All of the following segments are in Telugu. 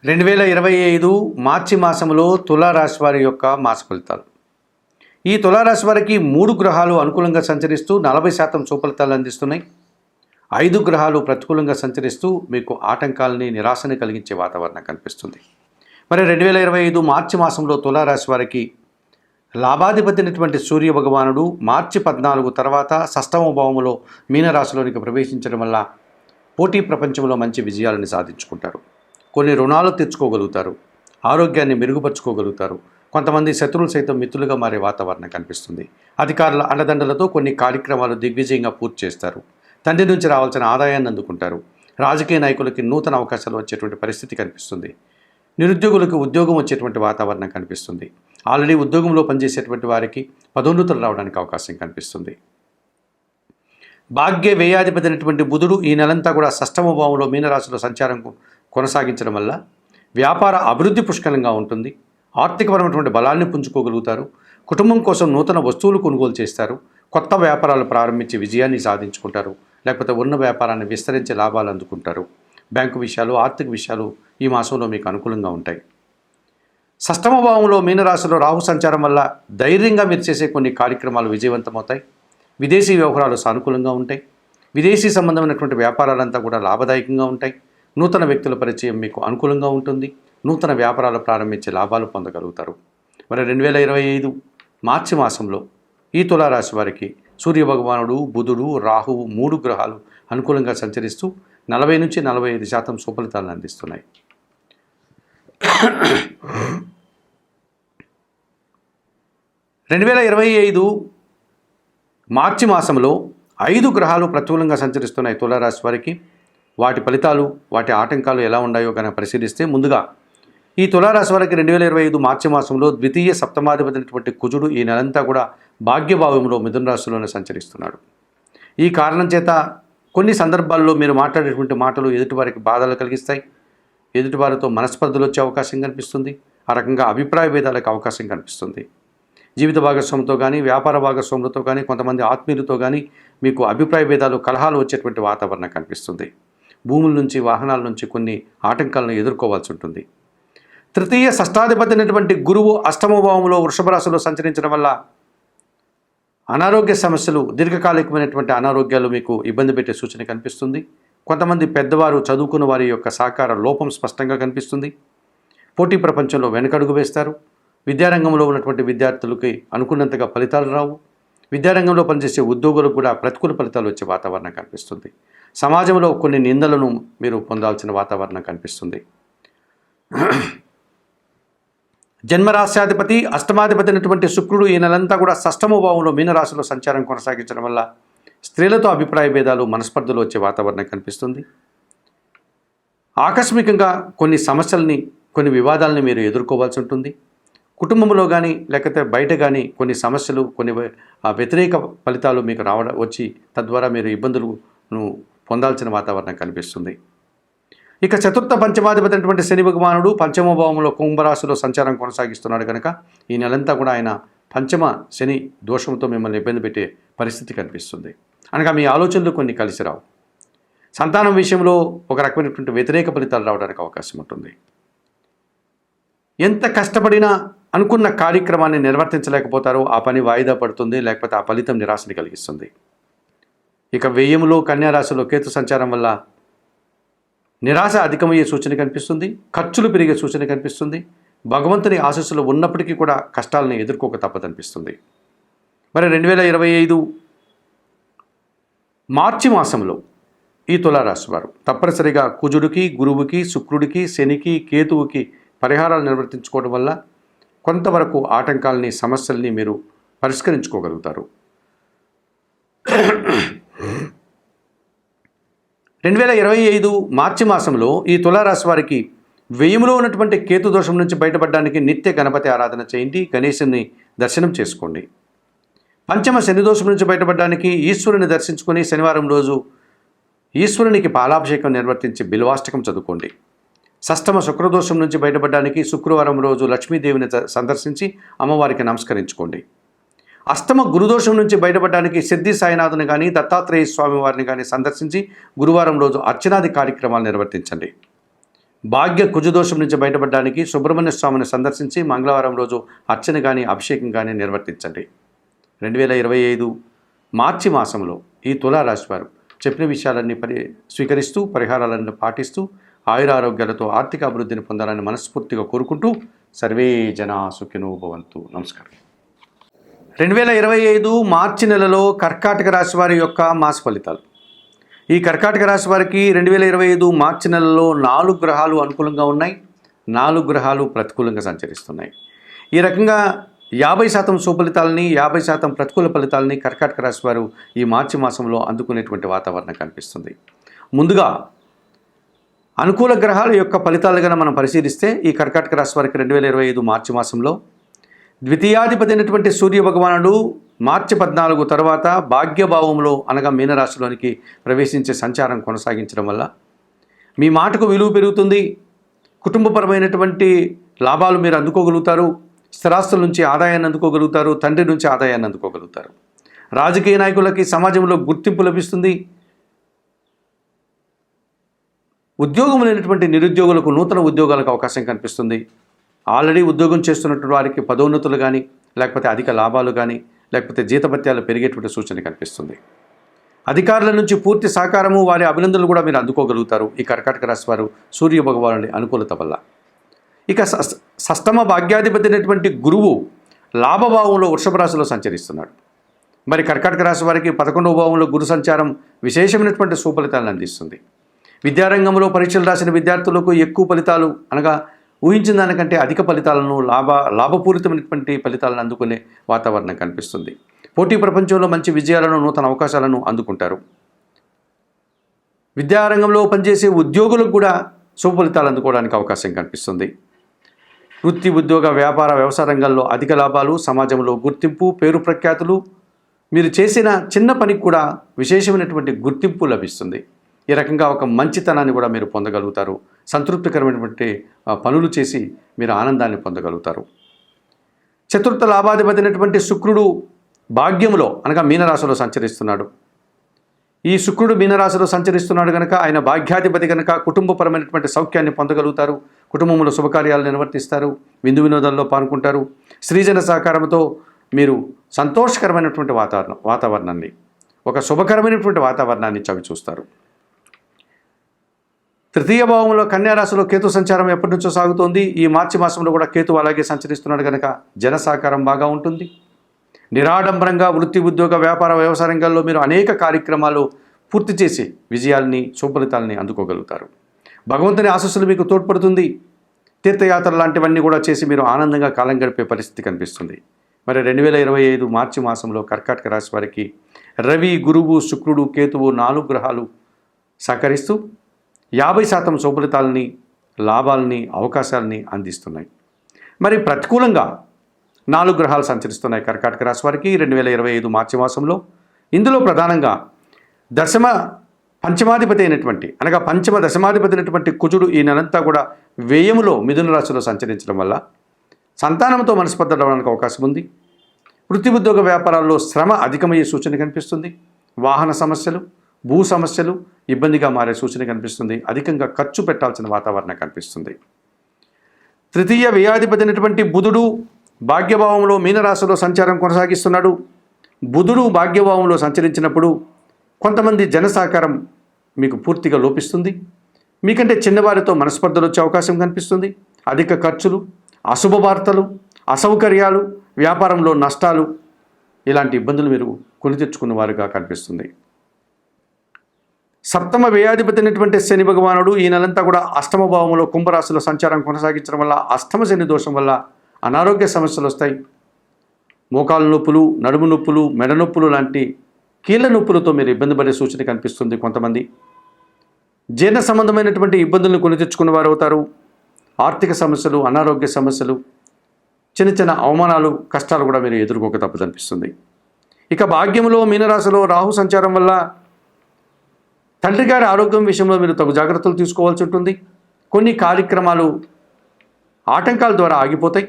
2025 మార్చి మాసంలో తులారాశి వారి యొక్క మాస ఫలితాలు. ఈ తులారాశి వారికి 3 గ్రహాలు అనుకూలంగా సంచరిస్తూ 40% సుఫలితాలు అందిస్తున్నాయి. 5 గ్రహాలు ప్రతికూలంగా సంచరిస్తూ మీకు ఆటంకాలని, నిరాశని కలిగించే వాతావరణం కనిపిస్తుంది. మరి 2025 మార్చి మాసంలో తులారాశి వారికి లాభాధిపతినటువంటి సూర్య భగవానుడు మార్చి 14 తర్వాత షష్టమ భావములో మీనరాశిలోనికి ప్రవేశించడం వల్ల పోటీ ప్రపంచంలో మంచి విజయాలను సాధించుకుంటారు. కొన్ని రుణాలు తెచ్చుకోగలుగుతారు, ఆరోగ్యాన్ని మెరుగుపరుచుకోగలుగుతారు. కొంతమంది శత్రువులు సైతం మిత్రులుగా మారే వాతావరణం కనిపిస్తుంది. అధికారుల అండదండలతో కొన్ని కార్యక్రమాలు దిగ్విజయంగా పూర్తి చేస్తారు. తండ్రి నుంచి రావాల్సిన ఆదాయాన్ని అందుకుంటారు. రాజకీయ నాయకులకి నూతన అవకాశాలు వచ్చేటువంటి పరిస్థితి కనిపిస్తుంది. నిరుద్యోగులకు ఉద్యోగం వచ్చేటువంటి వాతావరణం కనిపిస్తుంది. ఆల్రెడీ ఉద్యోగంలో పనిచేసేటువంటి వారికి పదోన్నతులు రావడానికి అవకాశం కనిపిస్తుంది. భాగ్య వ్యయాధిపతి అయినటువంటి బుధుడు ఈ నెలంతా కూడా షష్టమ భావంలో మీనరాశిలో సంచారం కొనసాగించడం వల్ల వ్యాపార అభివృద్ధి పుష్కలంగా ఉంటుంది. ఆర్థికపరమైనటువంటి బలాన్ని పుంజుకోగలుగుతారు. కుటుంబం కోసం నూతన వస్తువులు కొనుగోలు చేస్తారు. కొత్త వ్యాపారాలు ప్రారంభించి విజయాన్ని సాధించుకుంటారు. లేకపోతే ఉన్న వ్యాపారాన్ని విస్తరించే లాభాలు అందుకుంటారు. బ్యాంకు విషయాలు, ఆర్థిక విషయాలు ఈ మాసంలో మీకు అనుకూలంగా ఉంటాయి. షష్టమ భావంలో మీనరాశిలో రాహు సంచారం వల్ల ధైర్యంగా మీరు చేసే కొన్ని కార్యక్రమాలు విజయవంతమవుతాయి. విదేశీ వ్యవహారాలు సానుకూలంగా ఉంటాయి. విదేశీ సంబంధమైనటువంటి వ్యాపారాలంతా కూడా లాభదాయకంగా ఉంటాయి. నూతన వ్యక్తుల పరిచయం మీకు అనుకూలంగా ఉంటుంది. నూతన వ్యాపారాలు ప్రారంభించే లాభాలు పొందగలుగుతారు. మరి 2025 మార్చి మాసంలో ఈ తులారాశి వారికి సూర్యభగవానుడు, బుధుడు, రాహువు 3 గ్రహాలు అనుకూలంగా సంచరిస్తూ 40 నుంచి 45% సుఫలితాలను అందిస్తున్నాయి. 2025 మార్చి మాసంలో 5 గ్రహాలు ప్రతికూలంగా సంచరిస్తున్నాయి తులారాశి వారికి. వాటి ఫలితాలు, వాటి ఆటంకాలు ఎలా ఉన్నాయో కనుక పరిశీలిస్తే, ముందుగా ఈ తులారాశి వారికి 2025 మార్చి మాసంలో ద్వితీయ సప్తమాధిపతి కుజుడు ఈ నెలంతా కూడా భాగ్యభావంలో మిథున రాశిలోనే సంచరిస్తున్నాడు. ఈ కారణం చేత కొన్ని సందర్భాల్లో మీరు మాట్లాడేటువంటి మాటలు ఎదుటివారికి బాధలు కలిగిస్తాయి. ఎదుటివారితో మనస్పర్ధలు వచ్చే అవకాశం కనిపిస్తుంది. ఆ రకంగా అభిప్రాయ భేదాలకు అవకాశం కనిపిస్తుంది. జీవిత భాగస్వామితో కానీ, వ్యాపార భాగస్వాములతో కానీ, కొంతమంది ఆత్మీయులతో కానీ మీకు అభిప్రాయ భేదాలు, కలహాలు వచ్చేటువంటి వాతావరణం కనిపిస్తుంది. భూముల నుంచి, వాహనాల నుంచి కొన్ని ఆటంకాలను ఎదుర్కోవాల్సి ఉంటుంది. తృతీయ షష్టాధిపతి అయినటువంటి గురువు అష్టమ భావంలో వృషభ రాశిలో సంచరించడం వల్ల అనారోగ్య సమస్యలు, దీర్ఘకాలికమైనటువంటి అనారోగ్యాలు మీకు ఇబ్బంది పెట్టే సూచన కనిపిస్తుంది. కొంతమంది పెద్దవారు, చదువుకున్న వారి యొక్క సహకార లోపం స్పష్టంగా కనిపిస్తుంది. పోటీ ప్రపంచంలో వెనకడుగు వేస్తారు. విద్యారంగంలో ఉన్నటువంటి విద్యార్థులకి అనుకున్నంతగా ఫలితాలు రావు. విద్యారంగంలో పనిచేసే ఉద్యోగులకు కూడా ప్రతికూల ఫలితాలు వచ్చే వాతావరణం కనిపిస్తుంది. సమాజంలో కొన్ని నిందలను మీరు పొందాల్సిన వాతావరణం కనిపిస్తుంది. జన్మరాశ్యాధిపతి, అష్టమాధిపతి అయినటువంటి శుక్రుడు ఈ నెలంతా కూడా షష్టమ భావంలో మీనరాశిలో సంచారం కొనసాగించడం వల్ల స్త్రీలతో అభిప్రాయ భేదాలు, మనస్పర్ధలు వచ్చే వాతావరణం కనిపిస్తుంది. ఆకస్మికంగా కొన్ని సమస్యల్ని, కొన్ని వివాదాలని మీరు ఎదుర్కోవాల్సి ఉంటుంది. కుటుంబంలో కానీ, లేకపోతే బయట కానీ కొన్ని సమస్యలు, కొన్ని వ్యతిరేక ఫలితాలు మీకు వచ్చి తద్వారా మీరు ఇబ్బందులను పొందాల్సిన వాతావరణం కనిపిస్తుంది. ఇక చతుర్థ పంచమాధిపతి అయినటువంటి శని భగవానుడు పంచమ భావంలో కుంభరాశిలో సంచారం కొనసాగిస్తున్నాడు కనుక ఈ నెలంతా కూడా ఆయన పంచమ శని దోషంతో మిమ్మల్ని ఇబ్బంది పెట్టే పరిస్థితి కనిపిస్తుంది. అనగా మీ ఆలోచనలు కొన్ని కలిసి రావు. సంతానం విషయంలో ఒక రకమైనటువంటి వ్యతిరేక ఫలితాలు రావడానికి అవకాశం ఉంటుంది. ఎంత కష్టపడినా అనుకున్న కార్యక్రమాన్ని నిర్వర్తించలేకపోతారో ఆ పని వాయిదా పడుతుంది, లేకపోతే ఆ ఫలితం నిరాశని కలిగిస్తుంది. ఇక వ్యయములో కన్యారాశిలో కేతు సంచారం వల్ల నిరాశ అధికమయ్యే సూచన కనిపిస్తుంది. ఖర్చులు పెరిగే సూచన కనిపిస్తుంది. భగవంతుని ఆశీస్సులు ఉన్నప్పటికీ కూడా కష్టాలను ఎదుర్కోక తప్పదనిపిస్తుంది. మరి 2025 మార్చి మాసంలో ఈ తులారాశి వారు తప్పనిసరిగా కుజుడికి, గురువుకి, శుక్రుడికి, శనికి, కేతువుకి పరిహారాలు నిర్వర్తించుకోవడం వల్ల కొంతవరకు ఆటంకాలని, సమస్యల్ని మీరు పరిష్కరించుకోగలుగుతారు. 2025 మార్చి మాసంలో ఈ తులారాశి వారికి వ్యయములో ఉన్నటువంటి కేతు దోషం నుంచి బయటపడడానికి నిత్య గణపతి ఆరాధన చేయండి. గణేశుని దర్శనం చేసుకోండి. పంచమ శని దోషం నుంచి బయటపడడానికి ఈశ్వరుని దర్శించుకొని శనివారం రోజు ఈశ్వరునికి పాలాభిషేకం నిర్వర్తించి బిల్వాష్టకం చదువుకోండి. షష్టమ శుక్రదోషం నుంచి బయటపడడానికి శుక్రవారం రోజు లక్ష్మీదేవిని సందర్శించి అమ్మవారికి నమస్కరించుకోండి. అష్టమ గురుదోషం నుంచి బయటపడడానికి సిద్ధి సాయినాథుని కానీ, దత్తాత్రేయ స్వామి వారిని కానీ సందర్శించి గురువారం రోజు అర్చనాది కార్యక్రమాలు నిర్వర్తించండి. భాగ్య కుజదోషం నుంచి బయటపడడానికి సుబ్రహ్మణ్య స్వామిని సందర్శించి మంగళవారం రోజు అర్చన కానీ అభిషేకం కానీ నిర్వర్తించండి. 2025 మార్చి మాసంలో ఈ తులారాశి వారు చెప్పిన విషయాలన్నీ స్వీకరిస్తూ పరిహారాలను పాటిస్తూ ఆయురారోగ్యాలతో ఆర్థిక అభివృద్ధిని పొందాలని మనస్ఫూర్తిగా కోరుకుంటూ సర్వే జనా సుఖినో భవంతు. నమస్కారం. 2025 మార్చి నెలలో కర్కాటక రాశి వారి యొక్క మాస ఫలితాలు. ఈ కర్కాటక రాశి వారికి 2025 మార్చి నెలలో 4 గ్రహాలు అనుకూలంగా ఉన్నాయి, 4 గ్రహాలు ప్రతికూలంగా సంచరిస్తున్నాయి. ఈ రకంగా 50% సుఫలితాలని 50% ప్రతికూల ఫలితాలని కర్కాటక రాశి వారు ఈ మార్చి మాసంలో అందుకునేటువంటి వాతావరణం కనిపిస్తుంది. ముందుగా అనుకూల గ్రహాల యొక్క ఫలితాలుగా మనం పరిశీలిస్తే ఈ కర్కాటక రాశి వారికి 2025 మార్చి మాసంలో ద్వితీయాధిపతి అయినటువంటి సూర్య భగవానుడు మార్చి 14 తర్వాత భాగ్యభావంలో అనగా మీనరాశిలోనికి ప్రవేశించే సంచారం కొనసాగించడం వల్ల మీ మాటకు విలువ పెరుగుతుంది, కుటుంబపరమైనటువంటి లాభాలు మీరు అందుకోగలుగుతారు, స్థిరాస్తుల నుంచి ఆదాయాన్ని అందుకోగలుగుతారు, తండ్రి నుంచి ఆదాయాన్ని అందుకోగలుగుతారు. రాజకీయ నాయకులకి సమాజంలో గుర్తింపు లభిస్తుంది. ఉద్యోగం లేనటువంటి నిరుద్యోగులకు నూతన ఉద్యోగాలకు అవకాశం కనిపిస్తుంది. ఆల్రెడీ ఉద్యోగం చేస్తున్నటువంటి వారికి పదోన్నతులు కానీ లేకపోతే అధిక లాభాలు కానీ లేకపోతే జీతభత్యాలు పెరిగేటువంటి సూచన కనిపిస్తుంది. అధికారుల నుంచి పూర్తి సహకారము వారి అభినందనలు కూడా మీరు అందుకోగలుగుతారు ఈ కర్కాటక రాశి వారు సూర్య భగవానుడి అనుకూలత వల్ల. ఇక షష్టమ భాగ్యాధిపతి అయినటువంటి గురువు లాభభావంలో వృషభ రాశిలో సంచరిస్తున్నాడు. మరి కర్కాటక రాశి వారికి 11వ భావంలో గురు సంచారం విశేషమైనటువంటి సుఫలితాలను అందిస్తుంది. విద్యారంగంలో పరీక్షలు రాసిన విద్యార్థులకు ఎక్కువ ఫలితాలు అనగా ఊహించిన దానికంటే అధిక ఫలితాలను లాభపూరితమైనటువంటి ఫలితాలను అందుకునే వాతావరణం కనిపిస్తుంది. పోటీ ప్రపంచంలో మంచి విజయాలను నూతన అవకాశాలను అందుకుంటారు. విద్యారంగంలో పనిచేసే ఉద్యోగులకు కూడా శుభ ఫలితాలు అందుకోవడానికి అవకాశం కనిపిస్తుంది. వృత్తి ఉద్యోగ వ్యాపార వ్యవసాయ రంగాల్లో అధిక లాభాలు, సమాజంలో గుర్తింపు, పేరు ప్రఖ్యాతులు, మీరు చేసిన చిన్న పనికి కూడా విశేషమైనటువంటి గుర్తింపు లభిస్తుంది. ఈ రకంగా ఒక మంచితనాన్ని కూడా మీరు పొందగలుగుతారు. సంతృప్తికరమైనటువంటి పనులు చేసి మీరు ఆనందాన్ని పొందగలుగుతారు. చతుర్థ లాభాధిపతి అయినటువంటి శుక్రుడు భాగ్యములో అనగా మీనరాశిలో సంచరిస్తున్నాడు. ఈ శుక్రుడు మీనరాశిలో సంచరిస్తున్నాడు కనుక ఆయన భాగ్యాధిపతి కనుక కుటుంబపరమైనటువంటి సౌఖ్యాన్ని పొందగలుగుతారు. కుటుంబంలో శుభకార్యాలు నిర్వర్తిస్తారు, విందు వినోదాల్లో పాల్గొంటారు. స్త్రీజన సహకారంతో మీరు సంతోషకరమైనటువంటి వాతావరణాన్ని ఒక శుభకరమైనటువంటి వాతావరణాన్ని చవి చూస్తారు. తృతీయ భావంలో కన్యారాశిలో కేతు సంచారం ఎప్పటి నుంచో సాగుతోంది. ఈ మార్చి మాసంలో కూడా కేతు అలాగే సంచరిస్తున్నాడు కనుక జన సహకారం బాగా ఉంటుంది. నిరాడంబరంగా వృత్తి ఉద్యోగ వ్యాపార వ్యవసాయ రంగాల్లో మీరు అనేక కార్యక్రమాలు పూర్తి చేసి విజయాల్ని శుభఫలితాలని అందుకోగలుగుతారు. భగవంతుని ఆశీస్సులు మీకు తోడ్పడుతుంది. తీర్థయాత్రలు లాంటివన్నీ కూడా చేసి మీరు ఆనందంగా కాలం గడిపే పరిస్థితి కనిపిస్తుంది. మరి 2025 మార్చి మాసంలో కర్కాటక రాశి వారికి రవి, గురువు, శుక్రుడు, కేతువు 4 గ్రహాలు సహకరిస్తూ 50% శుభఫలితాలని, లాభాలని, అవకాశాలని అందిస్తున్నాయి. మరి ప్రతికూలంగా 4 గ్రహాలు సంచరిస్తున్నాయి కర్కాటక రాశి వారికి 2025 మార్చి మాసంలో. ఇందులో ప్రధానంగా పంచమాధిపతి అయినటువంటి అనగా పంచమ దశమాధిపతి అయినటువంటి కుజుడు ఈ నెలంతా కూడా వ్యయములో మిథున రాశిలో సంచరించడం వల్ల సంతానంతో మనస్పర్ధలు అవడానికి అవకాశం ఉంది. వృత్తి ఉద్యోగ వ్యాపారాల్లో శ్రమ అధికమయ్యే సూచన కనిపిస్తుంది. వాహన సమస్యలు, భూ సమస్యలు ఇబ్బందిగా మారే సూచన కనిపిస్తుంది. అధికంగా ఖర్చు పెట్టాల్సిన వాతావరణం కనిపిస్తుంది. తృతీయ వ్యయాధిపతి అయినటువంటి బుధుడు భాగ్యభావంలో మీనరాశిలో సంచారం కొనసాగిస్తున్నాడు. బుధుడు భాగ్యభావంలో సంచరించినప్పుడు కొంతమంది జన సహకారం మీకు పూర్తిగా లోపిస్తుంది. మీకంటే చిన్నవారితో మనస్పర్ధలు వచ్చే అవకాశం కనిపిస్తుంది. అధిక ఖర్చులు, అశుభ వార్తలు, అసౌకర్యాలు, వ్యాపారంలో నష్టాలు ఇలాంటి ఇబ్బందులు మీరు కొని తెచ్చుకున్న వారుగా కనిపిస్తుంది. సప్తమ వ్యయాధిపతి అయినటువంటి శని భగవానుడు ఈ నెలంతా కూడా అష్టమ భావంలో కుంభరాశిలో సంచారం కొనసాగించడం వల్ల అష్టమ శని దోషం వల్ల అనారోగ్య సమస్యలు వస్తాయి. మోకాలు నొప్పులు, నడుము నొప్పులు, మెడ నొప్పులు లాంటి కీళ్ళ నొప్పులతో మీరు ఇబ్బంది పడే సూచన కనిపిస్తుంది. కొంతమంది జీర్ణ సంబంధమైనటువంటి ఇబ్బందులను కొని తెచ్చుకున్న వారు అవుతారు. ఆర్థిక సమస్యలు, అనారోగ్య సమస్యలు, చిన్న చిన్న అవమానాలు, కష్టాలు కూడా మీరు ఎదుర్కోక తప్పదనిపిస్తుంది. ఇక భాగ్యంలో మీనరాశిలో రాహు సంచారం వల్ల తండ్రి గారి ఆరోగ్యం విషయంలో మీరు తగు జాగ్రత్తలు తీసుకోవాల్సి ఉంటుంది. కొన్ని కార్యక్రమాలు ఆటంకాల ద్వారా ఆగిపోతాయి.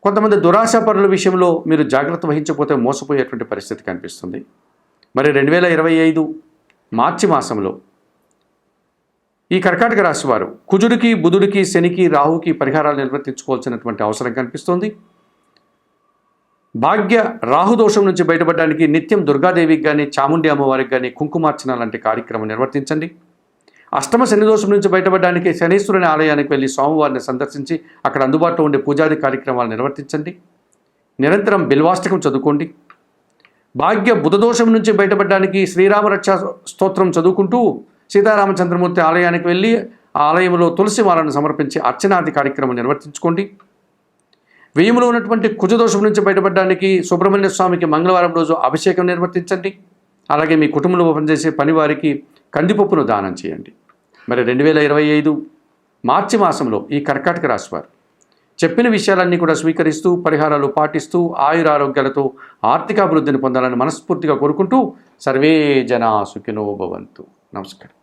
కొంతమంది దురాశాపరుల విషయంలో మీరు జాగ్రత్త వహించకపోతే మోసపోయేటువంటి పరిస్థితి కనిపిస్తుంది. మరి 2025 మార్చి మాసంలో ఈ కర్కాటక రాశి వారు కుజుడికి, బుధుడికి, శనికి, రాహుకి పరిహారాలు నిర్వర్తించుకోవాల్సినటువంటి అవసరం కనిపిస్తోంది. భాగ్య రాహుదోషం నుంచి బయటపడడానికి నిత్యం దుర్గాదేవికి కానీ, చాముండి అమ్మవారికి కానీ కుంకుమార్చన లాంటి కార్యక్రమం నిర్వర్తించండి. అష్టమ శని దోషం నుంచి బయటపడడానికి శనీశ్వరుని ఆలయానికి వెళ్ళి స్వామివారిని సందర్శించి అక్కడ అందుబాటులో ఉండే పూజాది కార్యక్రమాలు నిర్వర్తించండి. నిరంతరం బిల్వాష్టకం చదువుకోండి. భాగ్య బుధదోషం నుంచి బయటపడడానికి శ్రీరామరక్ష స్తోత్రం చదువుకుంటూ సీతారామచంద్రమూర్తి ఆలయానికి వెళ్ళి ఆ ఆలయంలో తులసి మాలను సమర్పించి అర్చనాది కార్యక్రమం నిర్వర్తించుకోండి. వ్యయములో ఉన్నటువంటి కుజదోషం నుంచి బయటపడడానికి సుబ్రహ్మణ్య స్వామికి మంగళవారం రోజు అభిషేకం నిర్వర్తించండి. అలాగే మీ కుటుంబంలో పనిచేసే పనివారికి కందిపప్పును దానం చేయండి. మరి 2025 మార్చి మాసంలో ఈ కర్కాటక రాశి వారు చెప్పిన విషయాలన్నీ కూడా స్వీకరిస్తూ పరిహారాలు పాటిస్తూ ఆయురారోగ్యాలతో ఆర్థికాభివృద్ధిని పొందాలని మనస్ఫూర్తిగా కోరుకుంటూ సర్వే జనా సుఖినో భవంతు. నమస్కారం.